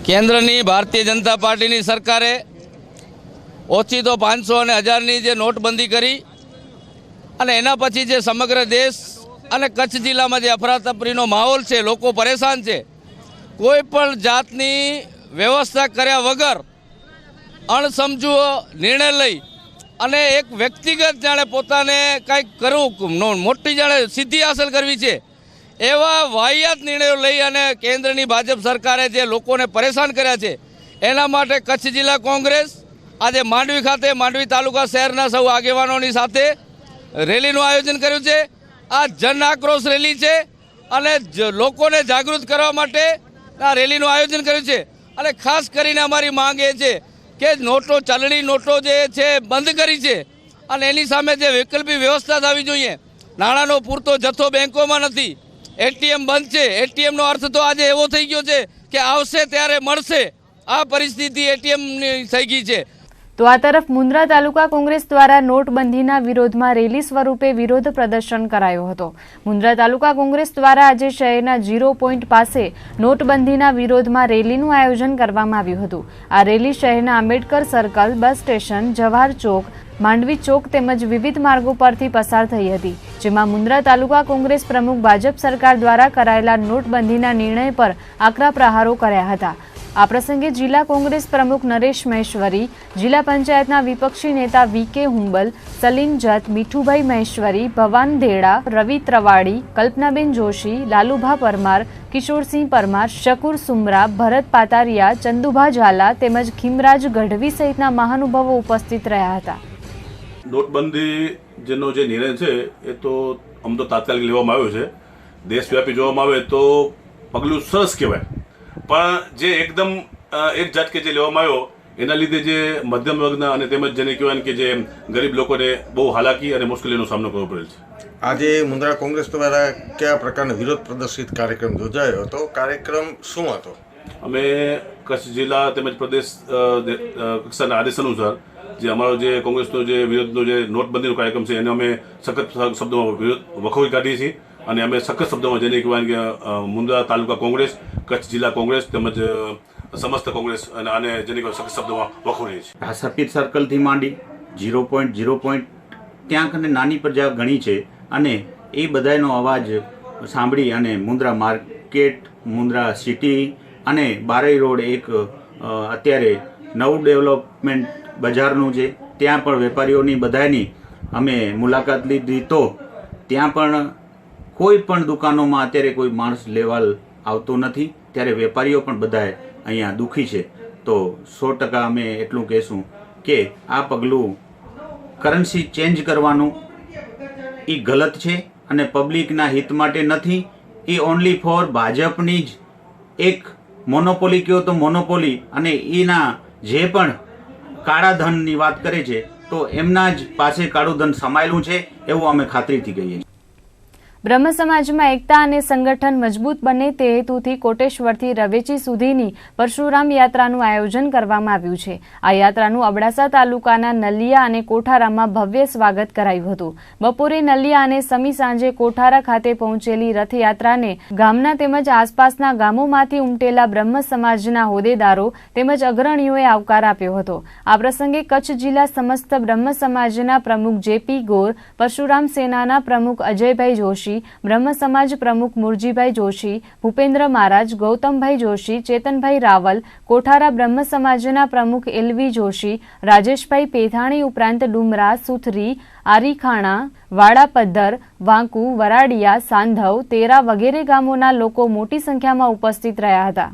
કેન્દ્રની ભારતીય જનતા પાર્ટીની સરકારે ઓછી તો 500 અને 1000ની જે નોટબંધી કરી અને એના પછી જે સમગ્ર દેશ અને કચ્છ જિલ્લામાં જે અફરાતફરીનો માહોલ છે, લોકો પરેશાન છે, કોઈ પણ જાતની વ્યવસ્થા કર્યા વગર અણસમજુ નિર્ણય લઈ અને એક વ્યક્તિગત જાણે પોતાને કંઈક કરવું, મોટી જાણે સિદ્ધિ હાંસલ કરવી છે, એવા વાહિયાત નિર્ણયો લઈ અને કેન્દ્રની ભાજપ સરકારે જે લોકોને પરેશાન કર્યા છે, એના માટે કચ્છ જિલ્લા કોંગ્રેસ આજે માંડવી ખાતે માંડવી તાલુકા શહેરના સૌ આગેવાનોની સાથે રેલીનું આયોજન કર્યું છે. આ જન આક્રોશ રેલી છે અને લોકોને જાગૃત કરવા માટે આ રેલીનું આયોજન કર્યું છે. અને ખાસ કરીને અમારી માંગ એ છે કે નોટો, ચલણી નોટો જે છે બંધ કરી છે અને એની સામે જે વૈકલ્પિક વ્યવસ્થા થવી જોઈએ. નાણાંનો પૂરતો જથ્થો બેંકોમાં નથી, ATM બંધ છે. ATMનો અર્થ તો આજે એવો થઈ ગયો છે કે આવશે ત્યારે મળશે, આ પરિસ્થિતિ ATMની થઈ ગઈ છે.
તો આ તરફ મુન્દ્રા તાલુકા કોંગ્રેસ દ્વારા નોટબંધીના વિરોધમાં રેલી સ્વરૂપે વિરોધ પ્રદર્શન કરાયો હતો. મુન્દ્રા તાલુકા કોંગ્રેસ દ્વારા આજે શહેરના 0 પોઈન્ટ પાસે નોટબંધીના વિરોધમાં રેલીનું આયોજન કરવામાં આવ્યું હતું. આ રેલી શહેરના Ambedkar circle, bus station, Jawahar Chowk, Mandvi Chowk તેમજ વિવિધ માર્ગો પરથી પસાર થઈ હતી, જેમાં મુન્દ્રા તાલુકા કોંગ્રેસ પ્રમુખ ભાજપ સરકાર દ્વારા કરાયેલા નોટબંધીના નિર્ણય પર આકરા પ્રહારો કર્યા હતા. આ પ્રસંગે જિલ્લા કોંગ્રેસ પ્રમુખ નરેશ મહેશ્વરી, જિલ્લા પંચાયતના વિપક્ષી નેતા VK હુંબલ, સલીમ જત, મીઠુભાઈ મહેશ્વરી, ભવાન ધેડા, રવિ ત્રવાડી, કલ્પનાબેન જોશી, લાલુભા પરમાર, કિશોરસિંહ પરમાર, શકુર સુમરા, ભરત પાતારિયા, ચંદુભા ઝાલા તેમજ ખીમરાજ ગઢવી સહિતના મહાનુભાવો ઉપસ્થિત રહ્યા હતા.
નોટબંધી જેનો જે નિર્ણય છે એ તો આમ તો તાત્કાલિક લેવામાં આવ્યો છે. દેશવ્યાપી જોવામાં આવે તો પગલું સરસ કહેવાય, પણ જે એકદમ એક ઝાટકે જે લેવામાં આવ્યો એના લીધે જે મધ્યમ વર્ગના અને તેમજ જેને કહેવાય કે જે ગરીબ લોકોને બહુ હાલાકી અને મુશ્કેલીનો સામનો કરવો પડેલ છે.
આજે મુન્દ્રા કોંગ્રેસ દ્વારા કયા પ્રકારનો વિરોધ પ્રદર્શિત કાર્યક્રમ યોજાયો હતો? કાર્યક્રમ શું હતો?
અમે કચ્છ જિલ્લા તેમજ પ્રદેશ કક્ષાના આદેશ અનુસાર જે અમારો જે કોંગ્રેસનો જે વિરોધનો જે નોટબંધીનો કાર્યક્રમ છે એને અમે સખત શબ્દોમાં વખોડી કાઢીએ છીએ અને અમે સખત શબ્દોમાં જેને કહેવાય કે મુન્દ્રા તાલુકા કોંગ્રેસ, કચ્છ જિલ્લા કોંગ્રેસ તેમજ સમસ્ત કોંગ્રેસ અને જેને કહેવાય સખત શબ્દોમાં વખોડીએ છીએ.
આ સર્કિટ સર્કલથી માંડી 0.0 ત્યાં કને નાની પ્રજા ઘણી છે અને એ બધાનો અવાજ સાંભળી અને મુન્દ્રા માર્કેટ, મુન્દ્રા સિટી અને બારઈ રોડ એક અત્યારે નવું ડેવલપમેન્ટ બજારનું છે, ત્યાં પણ વેપારીઓની બધાની અમે મુલાકાત લીધી તો ત્યાં પણ કોઈ પણ દુકાનોમાં અત્યારે કોઈ માણસ લેવા આવતો નથી, ત્યારે વેપારીઓ પણ બધાએ અહીંયા દુઃખી છે. તો 100% અમે એટલું કહેશું કે આ પગલું કરન્સી ચેન્જ કરવાનું એ ગલત છે અને પબ્લિકના હિત માટે નથી. એ ઓનલી ફોર ભાજપની જ એક મોનોપોલી કહો તો મોનોપોલી અને એના જે પણ કાળા ધનની વાત કરે છે તો એમના જ પાસે કાળું ધન સમાયેલું છે એવું અમે ખાતરીથી કહીએ છીએ.
બ્રહ્મ સમાજમાં એકતા અને સંગઠન મજબૂત બને તે હેતુથી કોટેશ્વરથી રવેચી સુધીની પરશુરામ યાત્રાનું આયોજન કરવામાં આવ્યું છે. આ યાત્રાનું અબડાસા તાલુકાના નલિયા અને કોઠારામાં ભવ્ય સ્વાગત કરાયું હતું. બપોરે નલિયા અને સમી સાંજે કોઠારા ખાતે પહોંચેલી રથયાત્રાને ગામના તેમજ આસપાસના ગામોમાંથી ઉમટેલા બ્રહ્મ સમાજના હોદ્દેદારો તેમજ અગ્રણીઓએ આવકાર આપ્યો હતો. આ પ્રસંગે કચ્છ જિલ્લા સમસ્ત બ્રહ્મ સમાજના પ્રમુખ જેપી ગોર, પરશુરામ સેનાના પ્રમુખ અજયભાઈ જોશી, બ્રહ્મ સમાજ પ્રમુખ મુરજીભાઈ જોશી, ભૂપેન્દ્ર મહારાજ, ગૌતમભાઈ જોશી, ચેતનભાઈ રાવલ, કોઠારા બ્રહ્મ સમાજના પ્રમુખ એલવી જોશી, રાજેશભાઈ પેથાણી ઉપરાંત ડુમરા, સુથરી, આરીખાણા, વાડાપદ્ધર, વાંકુ, વરાડિયા, સાંધવ, તેરા વગેરે ગામોના લોકો મોટી સંખ્યામાં ઉપસ્થિત રહ્યા હતા.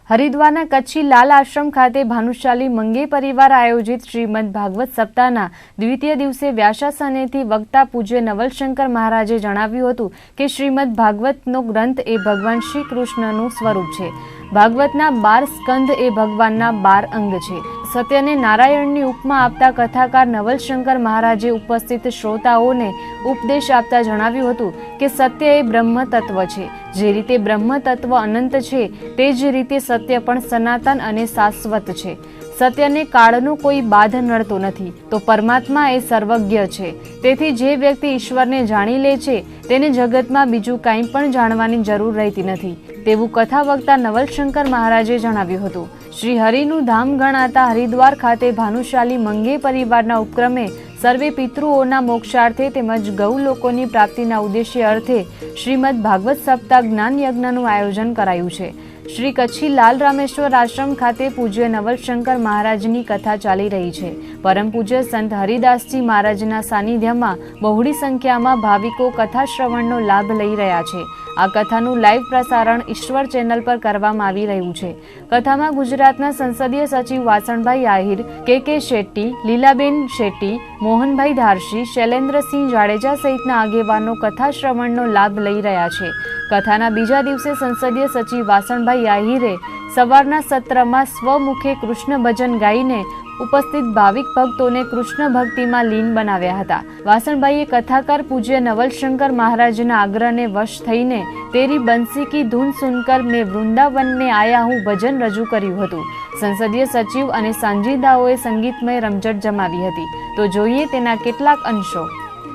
હરિદ્વારના કચ્છી લાલ આશ્રમ ખાતે ભાનુશાલી મંગે પરિવાર આયોજિત શ્રીમદ ભાગવત સપ્તાહના દ્વિતીય દિવસે વ્યાસાસનેથી વક્તા પૂજ્ય નવલશંકર મહારાજે જણાવ્યું હતું કે શ્રીમદ ભાગવતનો ગ્રંથ એ ભગવાન શ્રી કૃષ્ણનું સ્વરૂપ છે. ભાગવતના 12 સ્કંદ એ ભગવાનના 12 અંગ છે. સત્યને નારાયણની ઉપમા આપતા કથાકાર નવલશંકર મહારાજે ઉપસ્થિત શ્રોતાઓને ઉપદેશ આપતા જણાવ્યું હતું કે સત્ય એ બ્રહ્મ તત્વ છે. જે રીતે બ્રહ્મ તત્વ અનંત છે તે જ રીતે સત્ય પણ સનાતન અને શાશ્વત છે. સત્યને કાળનો કોઈ બાધ નડતો નથી તો પરમાત્મા એ સર્વજ્ઞ છે. તેથી જે વ્યક્તિ ઈશ્વરને જાણી લે છે તેને જગતમાં બીજું કંઈ પણ જાણવાની જરૂર રહેતી નથી તેવું કથા વક્તા નવલશંકર મહારાજે જણાવ્યું હતું. શ્રી હરિનું ધામ ગણાતા હરિદ્વાર ખાતે ભાનુશાલી મંગે પરિવારના ઉપક્રમે સર્વે પિતૃઓના મોક્ષાર્થે તેમજ ગૌ લોકોની પ્રાપ્તિના ઉદ્દેશ્ય અર્થે શ્રીમદ ભાગવત સપ્તાહ જ્ઞાન યજ્ઞનું આયોજન કરાયું છે. શ્રી કચ્છી લાલ રામેશ્વર આશ્રમ ખાતે પૂજ્ય નવલશંકર મહારાજની કથા ચાલી રહી છે. પરમ પૂજ્ય સંત હરિદાસજી મહારાજના સાનિધ્યમાં બહોળી સંખ્યામાં ભાવિકો કથા શ્રવણનો લાભ લઈ રહ્યા છે. આ કથાનું લાઈવ પ્રસારણ ઈશ્વર ચેનલ પર કરવામાં આવી રહ્યું છે. કથામાં ગુજરાતના સંસદીય સચિવ વાસણભાઈ આહિર, કે શેટ્ટી, લીલાબેન શેટ્ટી, મોહનભાઈ ધારશી, શૈલેન્દ્રસિંહ જાડેજા સહિતના આગેવાનો કથા શ્રવણનો લાભ લઈ રહ્યા છે. કથાના બીજા દિવસે સંસદીય સચિવ વાસણભાઈ આહિરે સવારના સત્રમાં સ્વમુખે કૃષ્ણ ભજન ગાઈને ઉપસ્થિત ભાવિક ભક્તોને કૃષ્ણ ભક્તિમાં લીન બનાવ્યા હતા. વાસણભાઈએ કથાકાર પૂજ્ય નવલશંકર મહારાજના આગ્રહને વશ થઈને તેરી બંસી કી ધૂન સુનકર મેં વૃંદાવન મેં આયા હું ભજન રજૂ કર્યું હતું. સંસદીય સચિવ અને સાંજીદાઓએ સંગીતમય રમઝટ જમાવી હતી. તો જોઈએ તેના કેટલાક અંશો.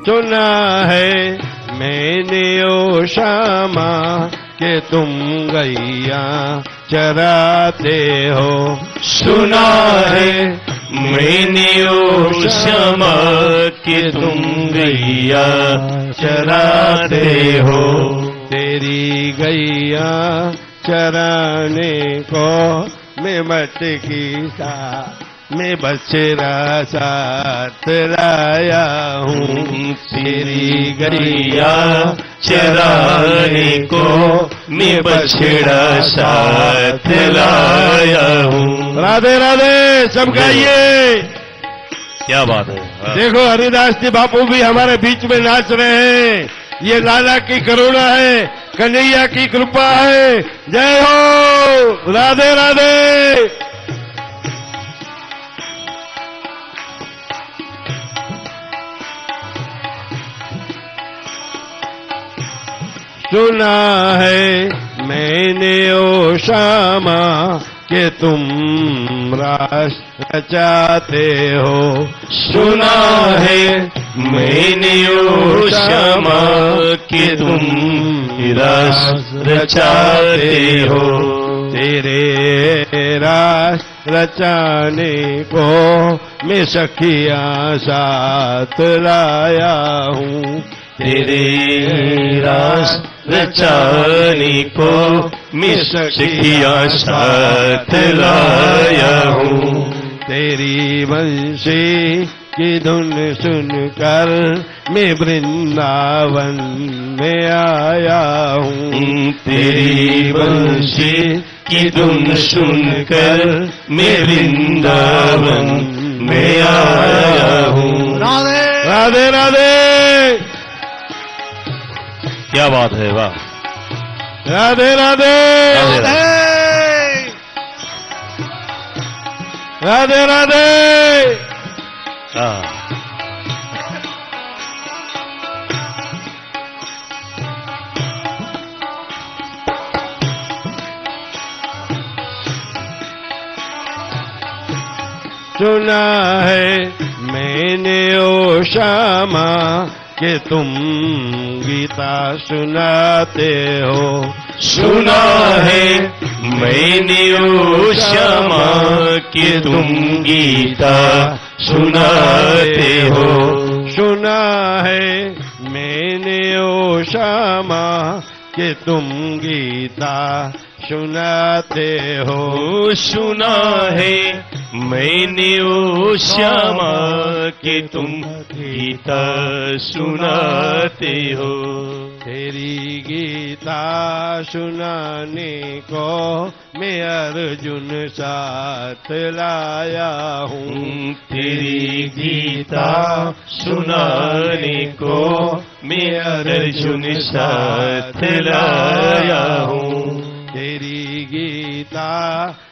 सुना है मैंने ओ श्यामा कि तुम गैया चराते हो. सुना है मैंने ओ श्यामा कि तुम गैया चराते हो. तेरी गैया चराने को मैं मटकी सा मैं बछड़ा साथ लाया हूँ. तेरी गैया चराने को मैं बछड़ा साथ लाया हूँ. राधे राधे सब गाइए. क्या बात है. देखो हरिदास जी बापू भी हमारे बीच में नाच रहे हैं. ये लाला की करुणा है, कन्हैया की कृपा है. जय हो. राधे राधे. सुना है मैंने ओ श्यामा कि तुम राष्ट्र रचाते हो। सुना है मैंने ओ श्यामा कि तुम राष्ट्र रचाते हो। तेरे राष्ट्र रचाने को मैं सखिया साथ लाया हूँ। तेरे राष्ट्र रचाने को मैं सखिया साथ लाया हूँ। तेरी बंसी की धुन सुनकर मैं वृंदावन में आया हूँ। तेरी बंसी की धुन सुनकर मैं वृंदावन में आया हूँ। राधे राधे राधे।
क्या बात है, वाह।
राधे राधे राधे राधे राधे। सुना है मैंने ओ श्यामा कि तुम गीता सुनाते हो।
सुना है मैंने ओ श्यामा कि तुम गीता सुनाते हो।
सुना है मैंने ओ श्यामा कि तुम गीता सुनाते हो।
सुना है मैंने ओ श्यामा कि तुम गीता सुनाते हो।
तेरी गीता सुनाने को मैं अर्जुन साथ लाया हूँ।
तेरी गीता सुनाने को मैं अर्जुन साथ लाया हूँ।
तेरी गीता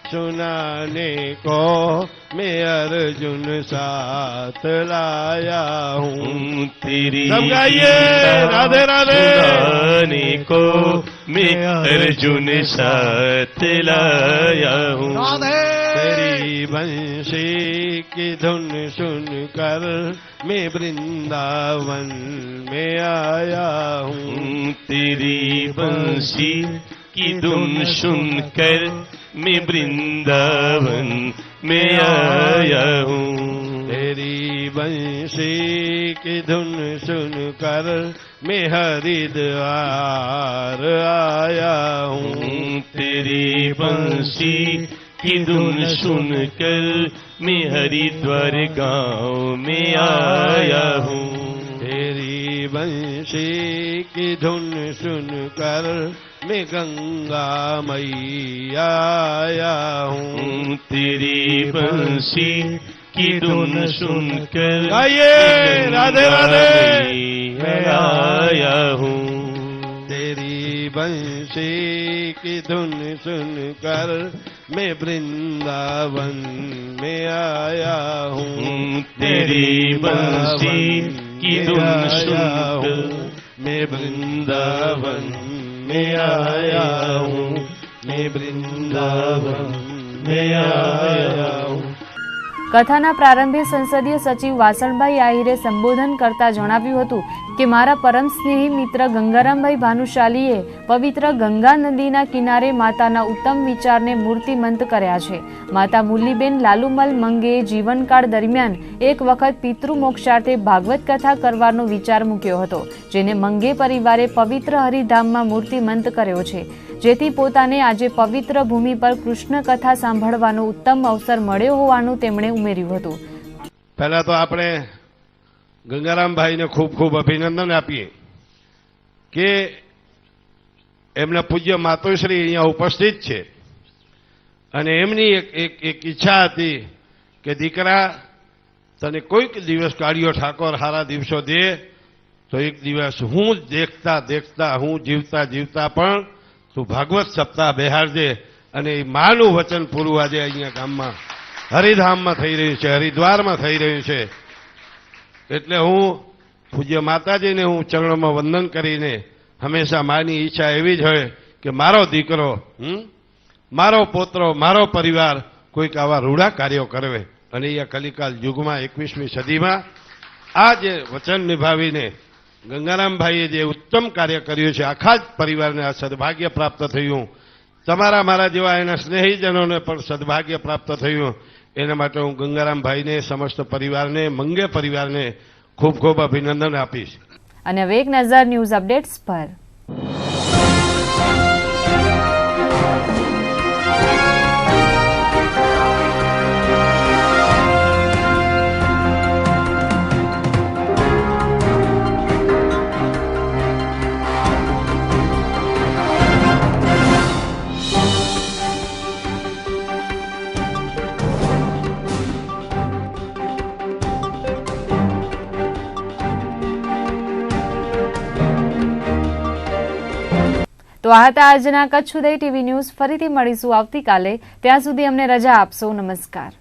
सुनाने को मैं अर्जुन साथ लाया हूँ।
तेरी
सब गाइए राधे राधे।
सुनाने को मैं अर्जुन साथ लाया हूँ।
तेरी बंसी की धुन सुनकर मैं वृंदावन में आया हूँ।
तेरी बंसी की धुन सुनकर मैं वृंदावन में आया हूँ।
तेरी बंसी की धुन सुनकर मैं हरिद्वार आया हूँ।
तेरी बंसी की धुन सुनकर मैं हरिद्वार गांव में आया हूँ।
तेरी बंसी की धुन सुनकर मैं गंगा मैया आया हूँ।
तेरी बंसी की धुन सुनकर
गाइए राधे राधे।
मैं आया हूँ।
तेरी बंसी की धुन सुनकर मैं वृंदावन में आया हूँ।
तेरी बंसी की धुन सुनकर
मैं वृंदावन में आया हूँ। मैं वृंदावन में आया हूँ।
કથાના પ્રારંભે સંસદીય સચિવ વાસણભાઈ આહિરે સંબોધન કરતા જણાવ્યું હતું કે મારા પરમ સ્નેહી મિત્ર ગંગારામભાઈ ભાનુશાલીએ પવિત્ર ગંગા નદીના કિનારે માતાના ઉત્તમ વિચારને મૂર્તિમંત કર્યા છે. માતા મુરલીબેન લાલુમલ મંગેએ જીવનકાળ દરમિયાન એક વખત પિતૃમોક્ષાર્થે ભાગવત કથા કરવાનો વિચાર મૂક્યો હતો, જેને મંગે પરિવારે પવિત્ર હરિધામમાં મૂર્તિમંત કર્યો છે, જેથી પોતાને આજે પવિત્ર ભૂમિ પર કૃષ્ણ કથા સાંભળવાનો ઉત્તમ અવસર મળ્યો હોવાનું તેમણે ઉમેર્યું હતું.
પહેલા તો આપણે ગંગારામભાઈને ખૂબ ખૂબ અભિનંદન આપીએ કે એમના પૂજ્ય માતોશ્રી અહીંયા ઉપસ્થિત છે અને એમની એક ઈચ્છા હતી કે દીકરા તને કોઈક દિવસ કાળિયો ઠાકોર સારા દિવસો દે તો એક દિવસ હું દેખતા દેખતા હું જીવતા જીવતા પણ તું ભાગવત સપ્તાહ બેહાડજે. અને એ માનું વચન પૂરું આજે અહીંયા ગામમાં હરિધામમાં થઈ રહ્યું છે, હરિદ્વારમાં થઈ રહ્યું છે. એટલે હું પૂજ્ય માતાજીને હું ચરણોમાં વંદન કરીને હંમેશા માની ઈચ્છા એવી જ હોય કે મારો દીકરો મારો પોતરો મારો પરિવાર કોઈક આવા રૂડા કાર્યો કરે અને એ કલિકાલ યુગમાં 21મી સદીમાં આ જે વચન નિભાવીને ગંગારામભાઈએ જે ઉત્તમ કાર્ય કર્યું છે, આખા જ પરિવારને આ સદભાગ્ય પ્રાપ્ત થયું, તમારા મારા જેવા એના સ્નેહીજનોને પણ સદભાગ્ય પ્રાપ્ત થયું. એના માટે હું ગંગારામભાઈને, સમસ્ત પરિવારને, મંગે પરિવારને ખૂબ ખૂબ અભિનંદન આપીશ.
અને હવે એક નજર ન્યૂઝ અપડેટ્સ પર. તો આ હતા આજના કચ્છ ઉદય ટીવી ન્યૂઝ. ફરીથી મળીશું આવતીકાલે. ત્યાં સુધી અમને રજા આપશો. નમસ્કાર.